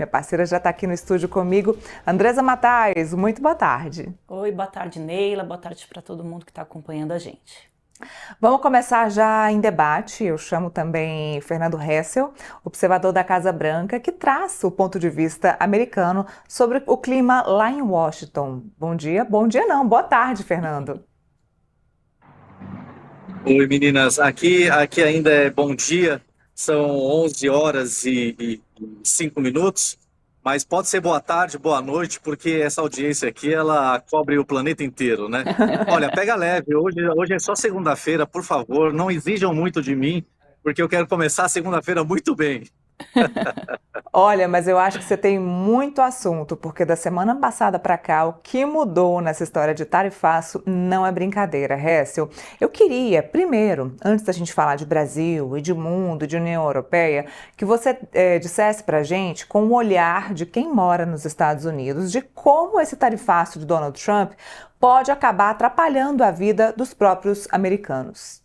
Minha parceira já está aqui no estúdio comigo. Andresa Matais, muito boa tarde. Oi, boa tarde, Neila. Boa tarde para todo mundo que está acompanhando a gente. Vamos começar já em debate. Eu chamo também Fernando Hessel, observador da Casa Branca, que traz o ponto de vista americano sobre o clima lá em Washington. Bom dia. Bom dia não, boa tarde, Fernando. Oi, meninas. Aqui ainda é bom dia, são 11 horas e 5 minutos, mas pode ser boa tarde, boa noite, porque essa audiência aqui, ela cobre o planeta inteiro, né? Olha, pega leve, hoje é só segunda-feira, por favor, não exijam muito de mim, porque eu quero começar a segunda-feira muito bem. Olha, mas eu acho que você tem muito assunto, porque da semana passada para cá, o que mudou nessa história de tarifaço não é brincadeira, Hessel. Eu queria, primeiro, antes da gente falar de Brasil e de mundo, de União Europeia, que você dissesse para a gente, com o olhar de quem mora nos Estados Unidos, de como esse tarifaço de Donald Trump pode acabar atrapalhando a vida dos próprios americanos.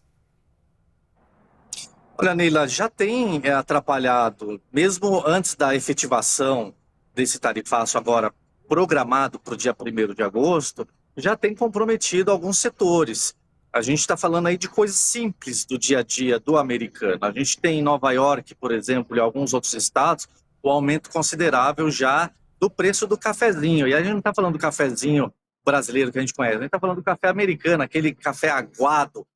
Olha, Neila, já tem atrapalhado, mesmo antes da efetivação desse tarifaço agora programado para o dia 1º de agosto, já tem comprometido alguns setores. A gente está falando aí de coisas simples do dia a dia do americano. A gente tem em Nova York, por exemplo, e alguns outros estados, o aumento considerável já do preço do cafezinho. E a gente não está falando do cafezinho brasileiro que a gente conhece, a gente está falando do café americano, aquele café aguado,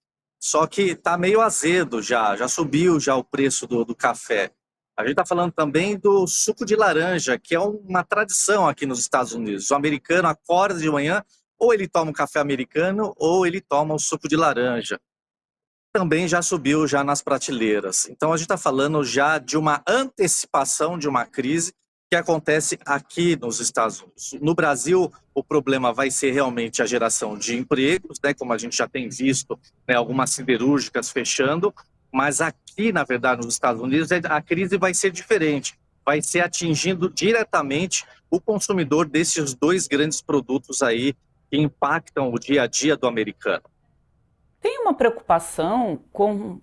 só que está meio azedo já subiu já o preço do café. A gente está falando também do suco de laranja, que é uma tradição aqui nos Estados Unidos. O americano acorda de manhã, ou ele toma um café americano, ou ele toma o suco de laranja. Também já subiu já nas prateleiras. Então a gente está falando já de uma antecipação de uma crise que acontece aqui nos Estados Unidos. No Brasil, o problema vai ser realmente a geração de empregos, né, como a gente já tem visto, né, algumas siderúrgicas fechando, mas aqui, na verdade, nos Estados Unidos, a crise vai ser diferente, vai ser atingindo diretamente o consumidor desses dois grandes produtos aí que impactam o dia a dia do americano. Tem uma preocupação com.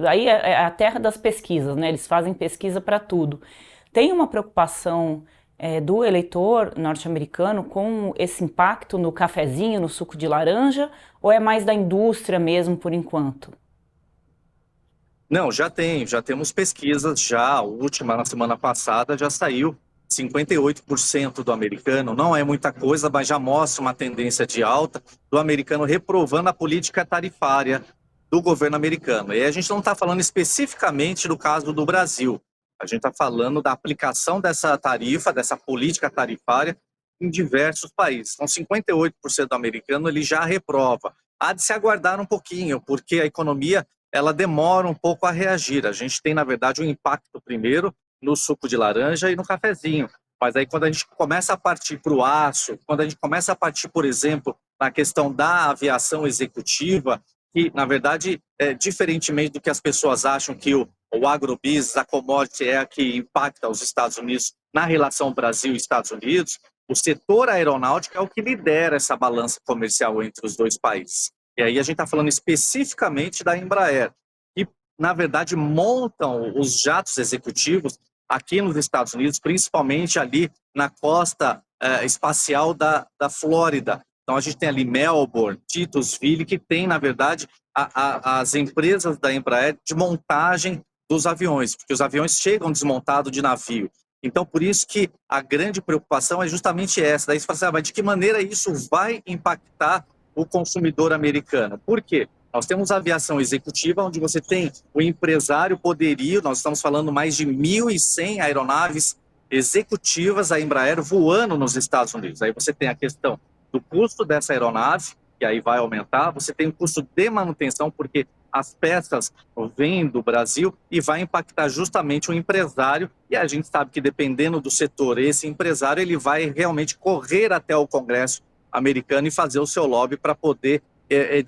Aí é a terra das pesquisas, né? Eles fazem pesquisa para tudo. Tem uma preocupação do eleitor norte-americano com esse impacto no cafezinho, no suco de laranja, ou é mais da indústria mesmo por enquanto? Não, já temos pesquisas a última na semana passada já saiu 58% do americano, não é muita coisa, mas já mostra uma tendência de alta do americano reprovando a política tarifária do governo americano. E a gente não está falando especificamente do caso do Brasil, a gente está falando da aplicação dessa tarifa, dessa política tarifária em diversos países. Então 58% do americano ele já reprova. Há de se aguardar um pouquinho, porque a economia ela demora um pouco a reagir. A gente tem, na verdade, um impacto primeiro no suco de laranja e no cafezinho. Mas aí quando a gente começa a partir para o aço, quando a gente começa a partir, por exemplo, na questão da aviação executiva, que, na verdade, diferentemente do que as pessoas acham que o agrobusiness, a commodity é a que impacta os Estados Unidos na relação Brasil e Estados Unidos, o setor aeronáutico é o que lidera essa balança comercial entre os dois países. E aí a gente está falando especificamente da Embraer, que, na verdade, montam os jatos executivos aqui nos Estados Unidos, principalmente ali na costa espacial da Flórida. Então a gente tem ali Melbourne, Titusville, que tem, na verdade, as empresas da Embraer de montagem dos aviões, porque os aviões chegam desmontados de navio. Então, por isso que a grande preocupação é justamente essa. Daí você fala assim, mas de que maneira isso vai impactar o consumidor americano? Por quê? Nós temos a aviação executiva, onde você tem o empresário poderio, nós estamos falando mais de 1.100 aeronaves executivas da Embraer voando nos Estados Unidos. Aí você tem a questão do custo dessa aeronave, que aí vai aumentar, você tem o custo de manutenção, porque as peças vêm do Brasil e vai impactar justamente o empresário, e a gente sabe que dependendo do setor, esse empresário ele vai realmente correr até o Congresso americano e fazer o seu lobby para poder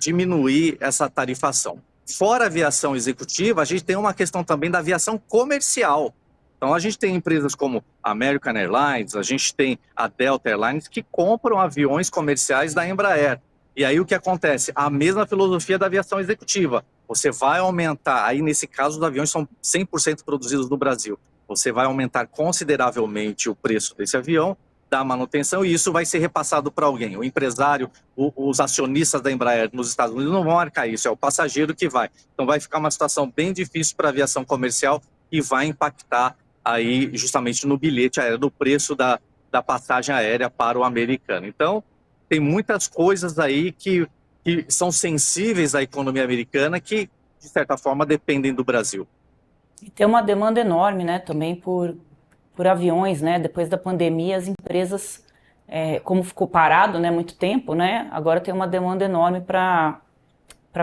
diminuir essa tarifação. Fora a aviação executiva, a gente tem uma questão também da aviação comercial. Então a gente tem empresas como a American Airlines, a gente tem a Delta Airlines que compram aviões comerciais da Embraer. E aí o que acontece? A mesma filosofia da aviação executiva. Você vai aumentar, aí nesse caso os aviões são 100% produzidos no Brasil. Você vai aumentar consideravelmente o preço desse avião, da manutenção, e isso vai ser repassado para alguém. O empresário, os acionistas da Embraer nos Estados Unidos não vão arcar isso, é o passageiro que vai. Então vai ficar uma situação bem difícil para a aviação comercial e vai impactar aí justamente no bilhete aéreo, no preço da passagem aérea para o americano. Então, tem muitas coisas aí que são sensíveis à economia americana que, de certa forma, dependem do Brasil. E tem uma demanda enorme, né, também por aviões, né? Depois da pandemia, as empresas, como ficou parado, né, muito tempo, né? Agora tem uma demanda enorme para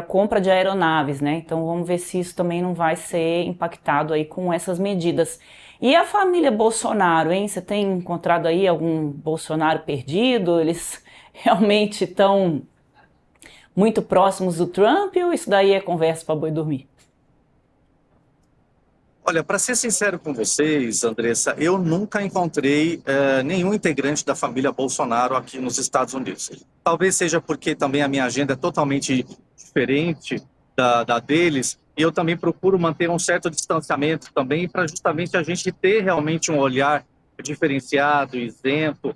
compra de aeronaves, né? Então vamos ver se isso também não vai ser impactado aí com essas medidas. E a família Bolsonaro, hein? Você tem encontrado aí algum Bolsonaro perdido? Eles realmente estão muito próximos do Trump ou isso daí é conversa para boi dormir? Olha, para ser sincero com vocês, Andressa, eu nunca encontrei nenhum integrante da família Bolsonaro aqui nos Estados Unidos. Talvez seja porque também a minha agenda é totalmente diferente da deles, e eu também procuro manter um certo distanciamento também para justamente a gente ter realmente um olhar diferenciado, isento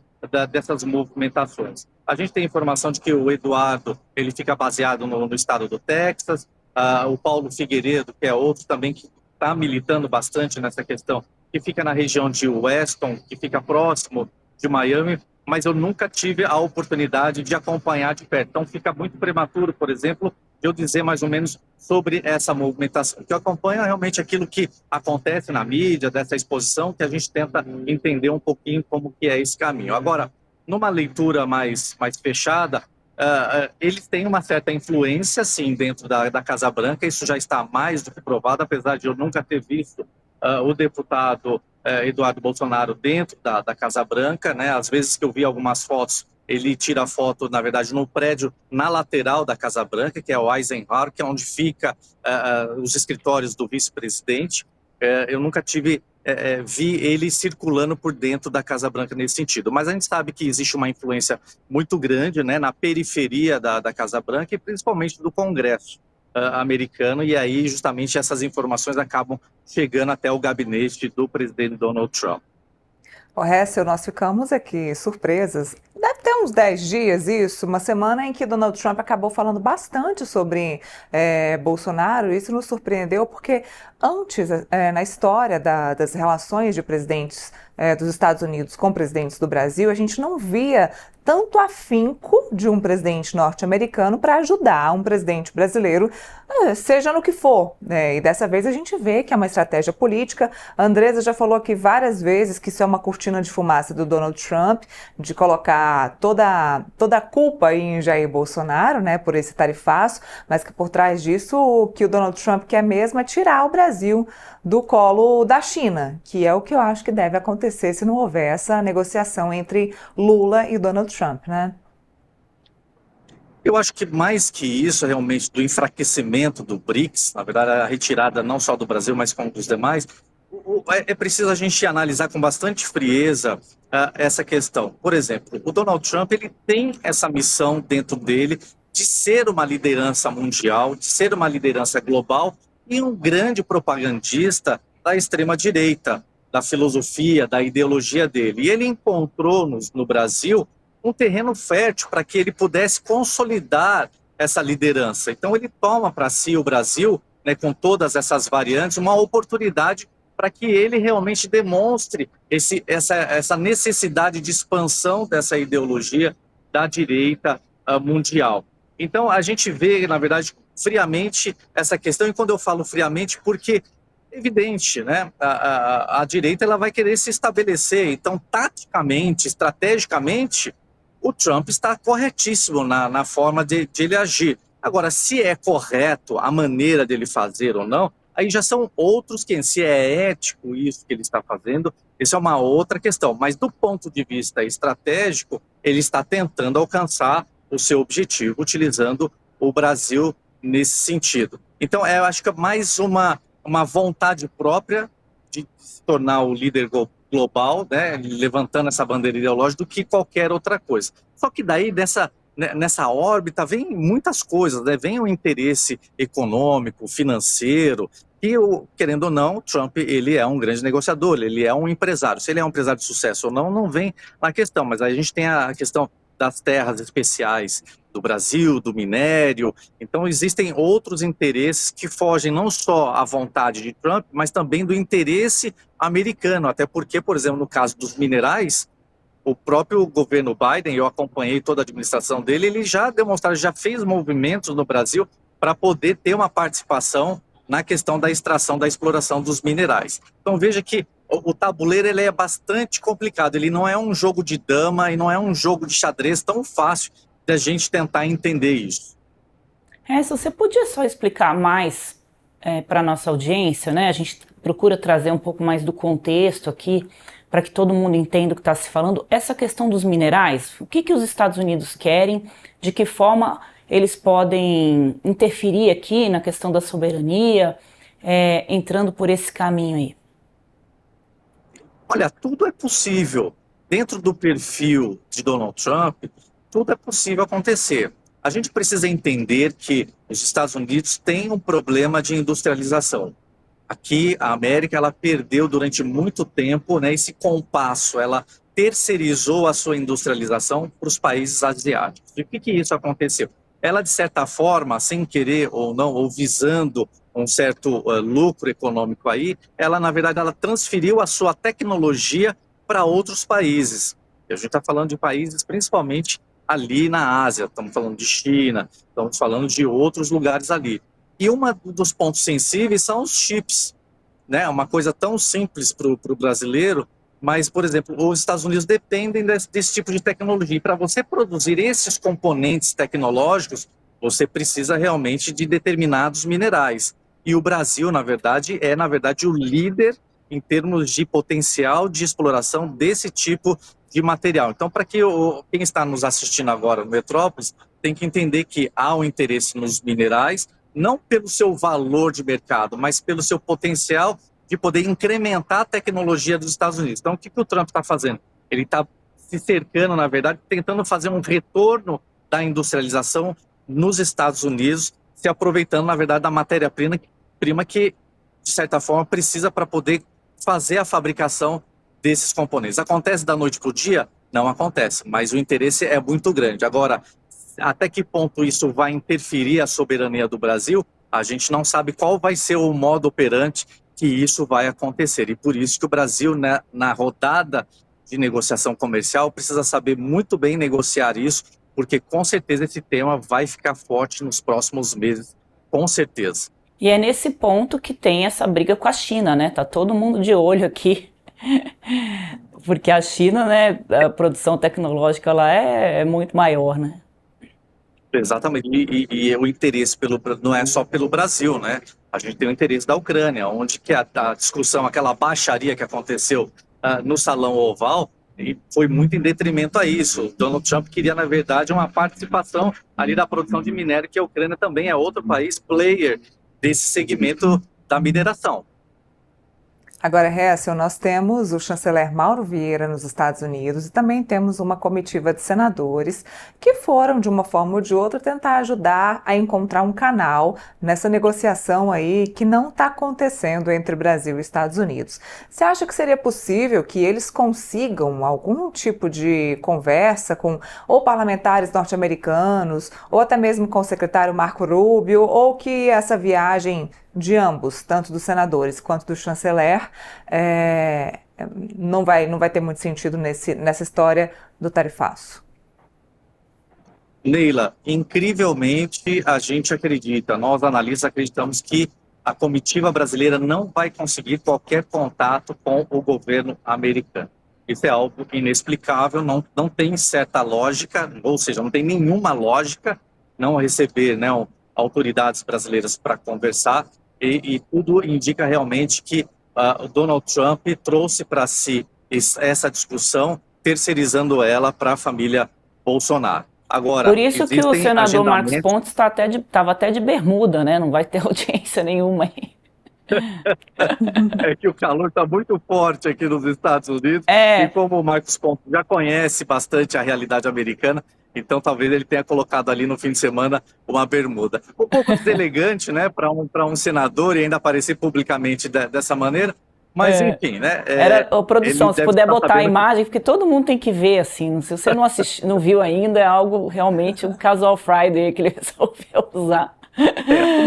dessas movimentações. A gente tem informação de que o Eduardo ele fica baseado no estado do Texas, o Paulo Figueiredo, que é outro também que está militando bastante nessa questão, que fica na região de Weston, que fica próximo de Miami, mas eu nunca tive a oportunidade de acompanhar de perto. Então fica muito prematuro, por exemplo, de eu dizer mais ou menos sobre essa movimentação. O que eu acompanho é realmente aquilo que acontece na mídia, dessa exposição, que a gente tenta entender um pouquinho como que é esse caminho. Agora, numa leitura mais fechada, eles têm uma certa influência, sim, dentro da Casa Branca, isso já está mais do que provado, apesar de eu nunca ter visto o deputado Eduardo Bolsonaro dentro da Casa Branca, né? Às vezes que eu vi algumas fotos, ele tira foto, na verdade, no prédio, na lateral da Casa Branca, que é o Eisenhower, que é onde fica os escritórios do vice-presidente. Eu nunca vi ele circulando por dentro da Casa Branca nesse sentido. Mas a gente sabe que existe uma influência muito grande, né, na periferia da Casa Branca e principalmente do Congresso americano, e aí justamente essas informações acabam chegando até o gabinete do presidente Donald Trump. O Hessel, nós ficamos aqui surpresas. Deve ter uns 10 dias isso, uma semana em que Donald Trump acabou falando bastante sobre Bolsonaro. Isso nos surpreendeu porque antes, na história das relações de presidentes dos Estados Unidos com presidentes do Brasil, a gente não via tanto afinco de um presidente norte-americano para ajudar um presidente brasileiro, seja no que for. E dessa vez a gente vê que é uma estratégia política. A Andresa já falou aqui várias vezes que isso é uma cortina de fumaça do Donald Trump, de colocar toda a culpa em Jair Bolsonaro, né, por esse tarifaço, mas que por trás disso o que o Donald Trump quer mesmo é tirar o Brasil do colo da China, que é o que eu acho que deve acontecer se não houver essa negociação entre Lula e Donald Trump, né? Eu acho que mais que isso, realmente, do enfraquecimento do BRICS, na verdade, a retirada não só do Brasil, mas como dos demais, é preciso a gente analisar com bastante frieza essa questão. Por exemplo, o Donald Trump ele tem essa missão dentro dele de ser uma liderança mundial, de ser uma liderança global e um grande propagandista da extrema-direita, da filosofia, da ideologia dele. E ele encontrou no Brasil um terreno fértil para que ele pudesse consolidar essa liderança. Então ele toma para si o Brasil, né, com todas essas variantes, uma oportunidade para que ele realmente demonstre essa necessidade de expansão dessa ideologia da direita mundial. Então a gente vê, na verdade, friamente essa questão, e quando eu falo friamente, porque é evidente, né? A direita ela vai querer se estabelecer, então taticamente, estrategicamente, o Trump está corretíssimo na forma de ele agir. Agora, se é correto a maneira dele fazer ou não, aí já são outros que, se é ético isso que ele está fazendo, isso é uma outra questão. Mas do ponto de vista estratégico, ele está tentando alcançar o seu objetivo, utilizando o Brasil nesse sentido. Então, eu acho que é mais uma vontade própria de se tornar o líder global, né, levantando essa bandeira ideológica, do que qualquer outra coisa. Só que daí, nessa órbita, vem muitas coisas, né? Vem o interesse econômico, financeiro, E, querendo ou não, Trump, ele é um grande negociador, ele é um empresário. Se ele é um empresário de sucesso ou não, não vem na questão. Mas a gente tem a questão das terras especiais do Brasil, do minério. Então, existem outros interesses que fogem não só à vontade de Trump, mas também do interesse americano. Até porque, por exemplo, no caso dos minerais, o próprio governo Biden, eu acompanhei toda a administração dele, ele já demonstrou, já fez movimentos no Brasil para poder ter uma participação na questão da extração, da exploração dos minerais. Então veja que o tabuleiro ele é bastante complicado, ele não é um jogo de dama e não é um jogo de xadrez tão fácil de a gente tentar entender isso. Se você podia só explicar mais para a nossa audiência, né? A gente procura trazer um pouco mais do contexto aqui, para que todo mundo entenda o que está se falando. Essa questão dos minerais, o que os Estados Unidos querem, de que forma eles podem interferir aqui na questão da soberania, entrando por esse caminho aí? Olha, tudo é possível. Dentro do perfil de Donald Trump, tudo é possível acontecer. A gente precisa entender que os Estados Unidos têm um problema de industrialização. Aqui, a América, ela perdeu durante muito tempo, né, esse compasso, ela terceirizou a sua industrialização para os países asiáticos. E o que isso aconteceu? Ela, de certa forma, sem querer ou não, ou visando um certo lucro econômico aí, ela, na verdade, ela transferiu a sua tecnologia para outros países. E a gente está falando de países principalmente ali na Ásia, estamos falando de China, estamos falando de outros lugares ali. E um dos pontos sensíveis são os chips, né? Uma coisa tão simples para o brasileiro, mas, por exemplo, os Estados Unidos dependem desse tipo de tecnologia. E para você produzir esses componentes tecnológicos, você precisa realmente de determinados minerais. E o Brasil, na verdade, o líder em termos de potencial de exploração desse tipo de material. Então, para que quem está nos assistindo agora no Metrópolis tem que entender que há um interesse nos minerais, não pelo seu valor de mercado, mas pelo seu potencial de poder incrementar a tecnologia dos Estados Unidos. Então, o que o Trump está fazendo? Ele está se cercando, na verdade, tentando fazer um retorno da industrialização nos Estados Unidos, se aproveitando, na verdade, da matéria-prima que, de certa forma, precisa para poder fazer a fabricação desses componentes. Acontece da noite para o dia? Não acontece, mas o interesse é muito grande. Agora, até que ponto isso vai interferir a soberania do Brasil, a gente não sabe qual vai ser o modo operante que isso vai acontecer. E por isso que o Brasil, né, na rodada de negociação comercial, precisa saber muito bem negociar isso, porque com certeza esse tema vai ficar forte nos próximos meses, com certeza. E é nesse ponto que tem essa briga com a China, né? Tá todo mundo de olho aqui, porque a China, né, a produção tecnológica lá é muito maior, né? Exatamente, e o interesse não é só pelo Brasil, né? A gente tem o interesse da Ucrânia, onde que a discussão, aquela baixaria que aconteceu no Salão Oval, e foi muito em detrimento a isso. Donald Trump queria, na verdade, uma participação ali da produção de minério, que a Ucrânia também é outro país player desse segmento da mineração. Agora, Hessel, nós temos o chanceler Mauro Vieira nos Estados Unidos e também temos uma comitiva de senadores que foram, de uma forma ou de outra, tentar ajudar a encontrar um canal nessa negociação aí que não está acontecendo entre Brasil e Estados Unidos. Você acha que seria possível que eles consigam algum tipo de conversa com ou parlamentares norte-americanos ou até mesmo com o secretário Marco Rubio, ou que essa viagem de ambos, tanto dos senadores quanto do chanceler, não vai ter muito sentido nessa história do tarifaço? Neila, incrivelmente a gente acredita, nós analistas acreditamos que a comitiva brasileira não vai conseguir qualquer contato com o governo americano. Isso é algo inexplicável, não tem certa lógica, ou seja, não tem nenhuma lógica não receber, né, autoridades brasileiras para conversar, e tudo indica realmente que o Donald Trump trouxe para si essa discussão, terceirizando ela para a família Bolsonaro. Agora, por isso que o senador Marcos Pontes estava até de bermuda, né? Não vai ter audiência nenhuma aí. É que o calor está muito forte aqui nos Estados Unidos, e É, como o Marcos Pontes já conhece bastante a realidade americana, então talvez ele tenha colocado ali no fim de semana uma bermuda. Um pouco deselegante, né, para um senador e ainda aparecer publicamente dessa maneira, mas é. enfim, né, Era, ô, ele produção, se deve puder estar botar a sabendo que imagem, porque todo mundo tem que ver, assim. Se você não não viu ainda, é algo realmente um Casual Friday que ele resolveu usar. é,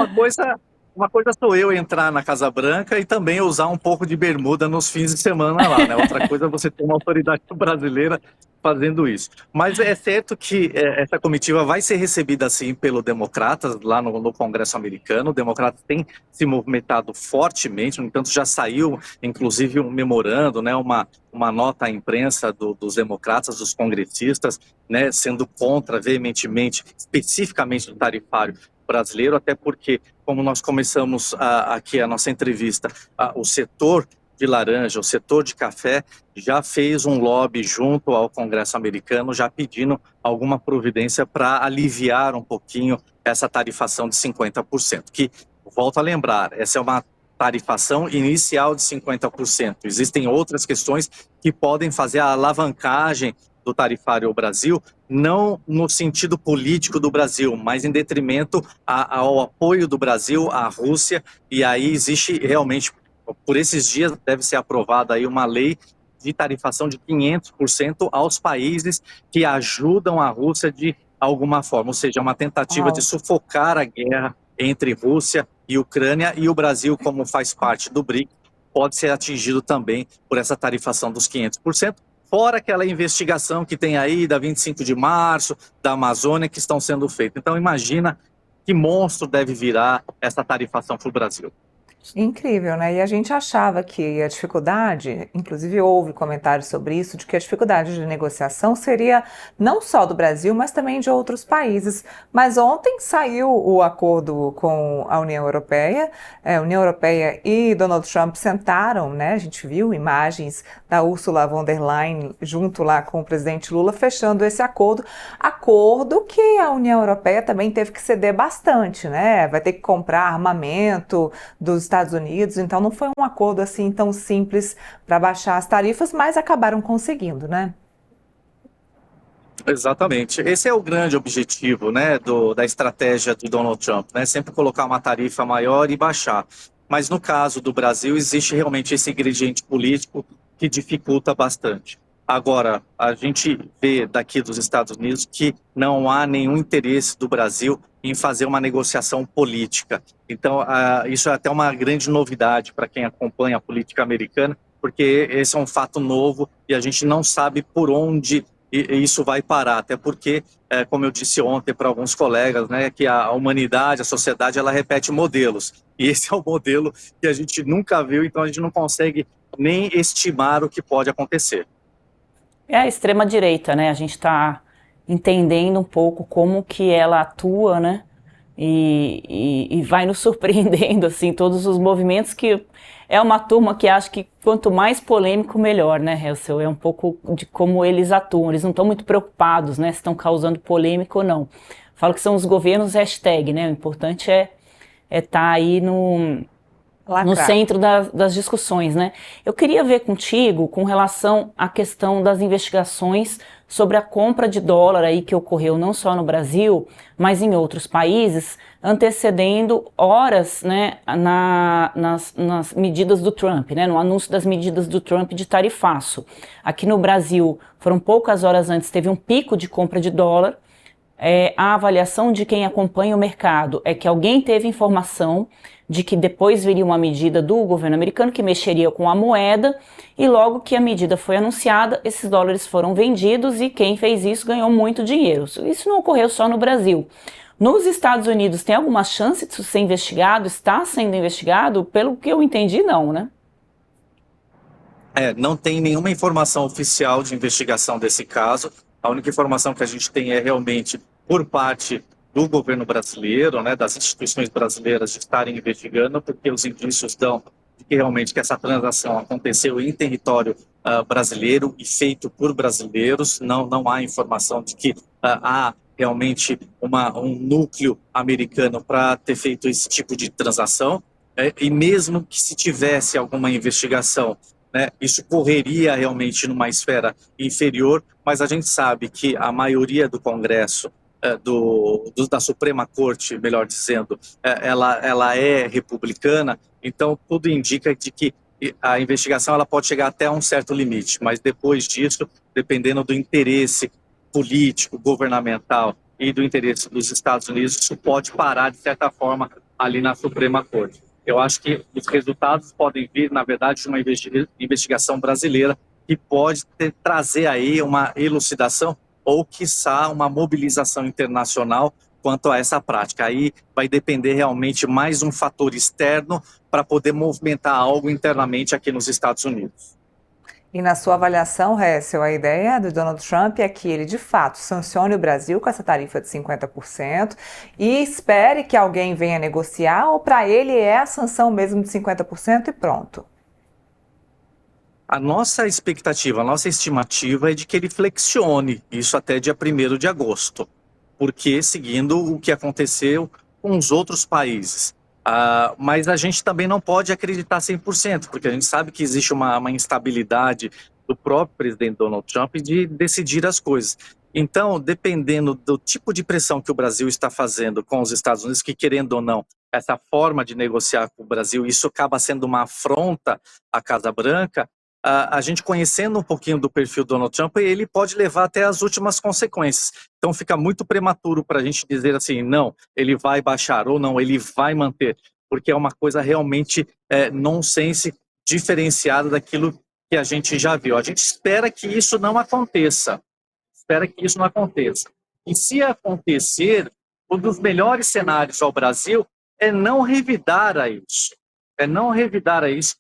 uma coisa sou eu entrar na Casa Branca e também usar um pouco de bermuda nos fins de semana lá, né? Outra coisa é você ter uma autoridade brasileira fazendo isso. Mas é certo que essa comitiva vai ser recebida, assim, pelo Democratas lá no Congresso americano. O Democratas tem se movimentado fortemente, no entanto, já saiu, inclusive, um memorando, né? Uma nota à imprensa dos democratas, dos congressistas, né? Sendo contra veementemente, especificamente do tarifário brasileiro, até porque, como nós começamos aqui a nossa entrevista, o setor de laranja, o setor de café, já fez um lobby junto ao Congresso americano, já pedindo alguma providência para aliviar um pouquinho essa tarifação de 50%, que, volto a lembrar, essa é uma tarifação inicial de 50%. Existem outras questões que podem fazer a alavancagem do tarifário ao Brasil, não no sentido político do Brasil, mas em detrimento ao apoio do Brasil à Rússia, e aí existe realmente, por esses dias, deve ser aprovada aí uma lei de tarifação de 500% aos países que ajudam a Rússia de alguma forma, ou seja, uma tentativa de Uau. sufocar a guerra entre Rússia e Ucrânia, e o Brasil, como faz parte do BRIC, pode ser atingido também por essa tarifação dos 500%, fora aquela investigação que tem aí da 25 de março, da Amazônia, que estão sendo feitas. Então, imagina que monstro deve virar essa tarifação para o Brasil. Incrível, né? E a gente achava que a dificuldade, inclusive houve comentários sobre isso, de que a dificuldade de negociação seria não só do Brasil, mas também de outros países. Mas ontem saiu o acordo com a União Europeia e Donald Trump sentaram, né? A gente viu imagens da Ursula von der Leyen junto lá com o presidente Lula fechando esse acordo que a União Europeia também teve que ceder bastante, né? Vai ter que comprar armamento dos Estados Unidos, então não foi um acordo assim tão simples para baixar as tarifas, mas acabaram conseguindo, né? Exatamente. Esse é o grande objetivo, né, da estratégia do Donald Trump, né, sempre colocar uma tarifa maior e baixar. Mas no caso do Brasil, existe realmente esse ingrediente político que dificulta bastante. Agora, a gente vê daqui dos Estados Unidos que não há nenhum interesse do Brasil em fazer uma negociação política. Então, isso é até uma grande novidade para quem acompanha a política americana, porque esse é um fato novo e a gente não sabe por onde isso vai parar, até porque, como eu disse ontem para alguns colegas, né, que a humanidade, a sociedade, ela repete modelos, e esse é o modelo que a gente nunca viu, então a gente não consegue nem estimar o que pode acontecer. É a extrema-direita, né? A gente está entendendo um pouco como que ela atua, né? E vai nos surpreendendo, assim, todos os movimentos que... É uma turma que acha que quanto mais polêmico, melhor, né, Helsel? É um pouco de como eles atuam. Eles não estão muito preocupados, né, se estão causando polêmica ou não. Falo que são os governos hashtag, né? O importante é estar aí no centro das discussões, né? Eu queria ver contigo com relação à questão das investigações sobre a compra de dólar aí que ocorreu não só no Brasil, mas em outros países, antecedendo horas, né, nas medidas do Trump, né, no anúncio das medidas do Trump de tarifaço. Aqui no Brasil, foram poucas horas antes, teve um pico de compra de dólar. A avaliação de quem acompanha o mercado é que alguém teve informação de que depois viria uma medida do governo americano que mexeria com a moeda, e logo que a medida foi anunciada, esses dólares foram vendidos e quem fez isso ganhou muito dinheiro. Isso não ocorreu só no Brasil. Nos Estados Unidos tem alguma chance de ser investigado? Está sendo investigado? Pelo que eu entendi, não, né? Não tem nenhuma informação oficial de investigação desse caso. A única informação que a gente tem é realmente por parte do governo brasileiro, né, das instituições brasileiras de estarem investigando, porque os indícios dão de que realmente que essa transação aconteceu em território brasileiro e feito por brasileiros. Não há informação de que há realmente um núcleo americano para ter feito esse tipo de transação. e mesmo que se tivesse alguma investigação, né, isso correria realmente numa esfera inferior, mas a gente sabe que a maioria do Congresso, da Suprema Corte, melhor dizendo, ela é republicana, então tudo indica de que a investigação ela pode chegar até um certo limite, mas depois disso, dependendo do interesse político, governamental e do interesse dos Estados Unidos, isso pode parar, de certa forma, ali na Suprema Corte. Eu acho que os resultados podem vir, na verdade, de uma investigação brasileira que pode trazer aí uma elucidação ou, quiçá, uma mobilização internacional quanto a essa prática. Aí vai depender realmente mais um fator externo para poder movimentar algo internamente aqui nos Estados Unidos. E na sua avaliação, Hessel, a ideia do Donald Trump é que ele, de fato, sancione o Brasil com essa tarifa de 50% e espere que alguém venha negociar, ou para ele é a sanção mesmo de 50% e pronto? A nossa expectativa, a nossa estimativa é de que ele flexione isso até dia 1º de agosto, porque seguindo o que aconteceu com os outros países. Mas a gente também não pode acreditar 100%, porque a gente sabe que existe uma instabilidade do próprio presidente Donald Trump de decidir as coisas. Então, dependendo do tipo de pressão que o Brasil está fazendo com os Estados Unidos, que querendo ou não, essa forma de negociar com o Brasil, isso acaba sendo uma afronta à Casa Branca, a gente conhecendo um pouquinho do perfil do Donald Trump, ele pode levar até as últimas consequências. Então fica muito prematuro para a gente dizer assim, não, ele vai baixar, ou não, ele vai manter, porque é uma coisa realmente nonsense, diferenciada daquilo que a gente já viu. A gente espera que isso não aconteça, E se acontecer, um dos melhores cenários ao Brasil é não revidar a isso.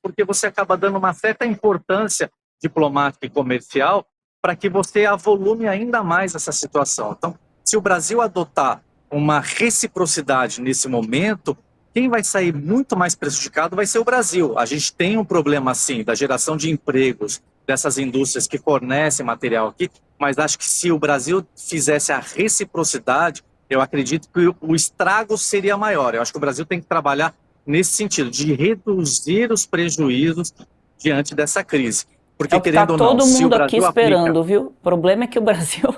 Porque você acaba dando uma certa importância diplomática e comercial para que você avolume ainda mais essa situação. Então, se o Brasil adotar uma reciprocidade nesse momento, quem vai sair muito mais prejudicado vai ser o Brasil. A gente tem um problema, sim, da geração de empregos dessas indústrias que fornecem material aqui, mas acho que se o Brasil fizesse a reciprocidade, eu acredito que o estrago seria maior. Eu acho que o Brasil tem que trabalhar nesse sentido, de reduzir os prejuízos diante dessa crise. Porque, querendo ou não, todo se o mundo aqui Brasil esperando, viu? O problema é que o Brasil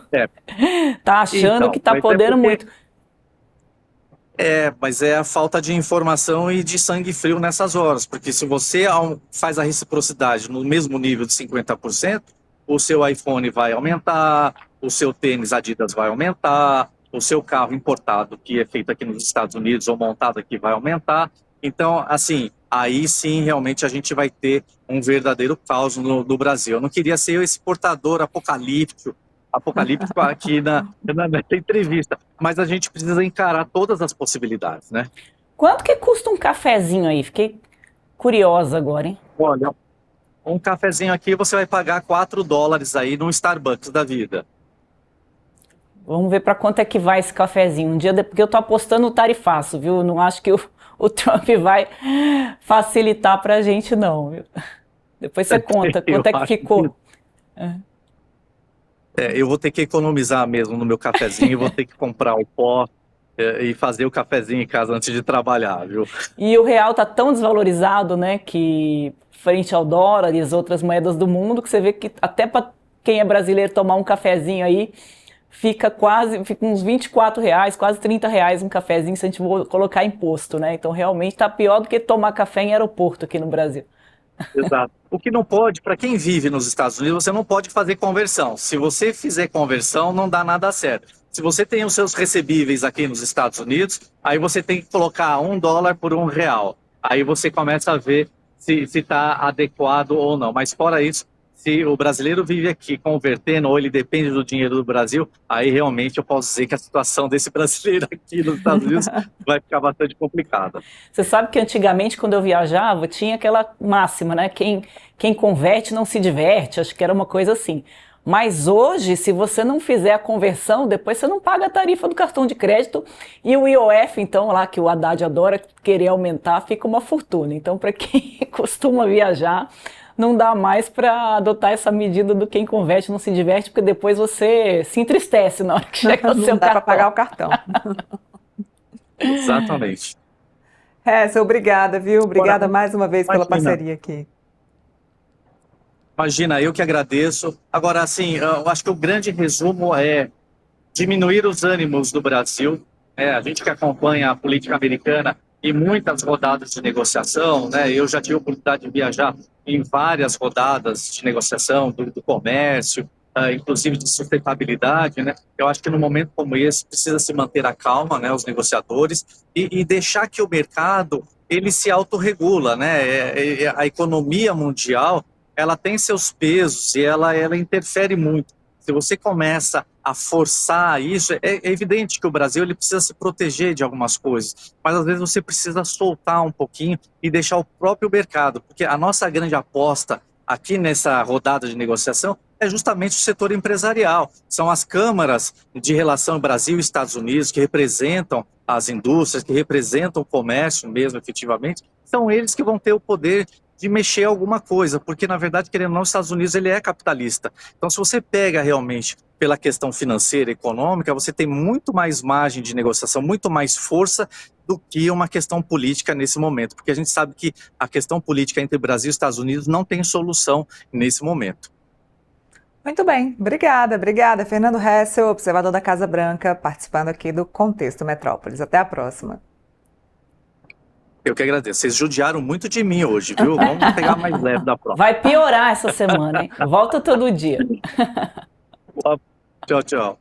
tá achando Então, que tá mas podendo muito. Mas é a falta de informação e de sangue frio nessas horas, porque se você faz a reciprocidade no mesmo nível de 50%, o seu iPhone vai aumentar, o seu tênis Adidas vai aumentar, o seu carro importado, que é feito aqui nos Estados Unidos ou montado aqui, vai aumentar. Então, assim, aí sim, realmente a gente vai ter um verdadeiro caos no Brasil. Eu não queria ser esse portador apocalíptico aqui nessa entrevista, mas a gente precisa encarar todas as possibilidades, né? Quanto que custa um cafezinho aí? Fiquei curiosa agora, hein? Olha, um cafezinho aqui você vai pagar $4 aí num Starbucks da vida. Vamos ver para quanto é que vai esse cafezinho. Um dia, porque eu tô apostando no tarifaço, viu? Não acho que o Trump vai facilitar pra gente, não, viu? Depois você conta quanto é que ficou. Eu vou ter que economizar mesmo no meu cafezinho, vou ter que comprar o pó e fazer o cafezinho em casa antes de trabalhar, viu? E o real tá tão desvalorizado, né, que frente ao dólar e as outras moedas do mundo, que você vê que até para quem é brasileiro tomar um cafezinho aí, fica uns R$24, quase R$30 um cafezinho se a gente for colocar imposto, né? Então realmente tá pior do que tomar café em aeroporto aqui no Brasil. Exato. O que não pode, para quem vive nos Estados Unidos, você não pode fazer conversão. Se você fizer conversão, não dá nada certo. Se você tem os seus recebíveis aqui nos Estados Unidos, aí você tem que colocar $1 por R$1. Aí você começa a ver se está adequado ou não. Mas fora isso, se o brasileiro vive aqui convertendo ou ele depende do dinheiro do Brasil, aí realmente eu posso dizer que a situação desse brasileiro aqui nos Estados Unidos vai ficar bastante complicada. Você sabe que antigamente, quando eu viajava, tinha aquela máxima, né? Quem converte não se diverte, acho que era uma coisa assim. Mas hoje, se você não fizer a conversão, depois você não paga a tarifa do cartão de crédito e o IOF, então, lá que o Haddad adora querer aumentar, fica uma fortuna. Então, para quem costuma viajar, não dá mais para adotar essa medida do quem converte não se diverte, porque depois você se entristece na hora que chega o seu cartão. Não dá para pagar o cartão. Exatamente. Hessel, obrigada, viu? Obrigada Agora, mais uma vez pela imagina, parceria aqui. imagina, eu que agradeço. Agora, assim, eu acho que o grande resumo é diminuir os ânimos do Brasil. A gente que acompanha a política americana e muitas rodadas de negociação, né? Eu já tive a oportunidade de viajar em várias rodadas de negociação do comércio, inclusive de sustentabilidade, né? Eu acho que num momento como esse precisa se manter a calma, né? Os negociadores e deixar que o mercado ele se autorregula, né? A economia mundial ela tem seus pesos e ela interfere muito. Se você começa a forçar isso, é evidente que o Brasil ele precisa se proteger de algumas coisas, mas às vezes você precisa soltar um pouquinho e deixar o próprio mercado, porque a nossa grande aposta aqui nessa rodada de negociação é justamente o setor empresarial. São as câmaras de relação Brasil e Estados Unidos que representam as indústrias, que representam o comércio mesmo efetivamente, são eles que vão ter o poder de mexer alguma coisa, porque na verdade, querendo ou não, os Estados Unidos ele é capitalista. Então, se você pega realmente pela questão financeira e econômica, você tem muito mais margem de negociação, muito mais força do que uma questão política nesse momento, porque a gente sabe que a questão política entre Brasil e Estados Unidos não tem solução nesse momento. Muito bem, obrigada, obrigada. Fernando Hessel, observador da Casa Branca, participando aqui do Contexto Metrópolis. Até a próxima. Eu que agradeço. Vocês judiaram muito de mim hoje, viu? Vamos pegar mais leve da próxima. Vai piorar essa semana, hein? Volta todo dia. Tchau, tchau.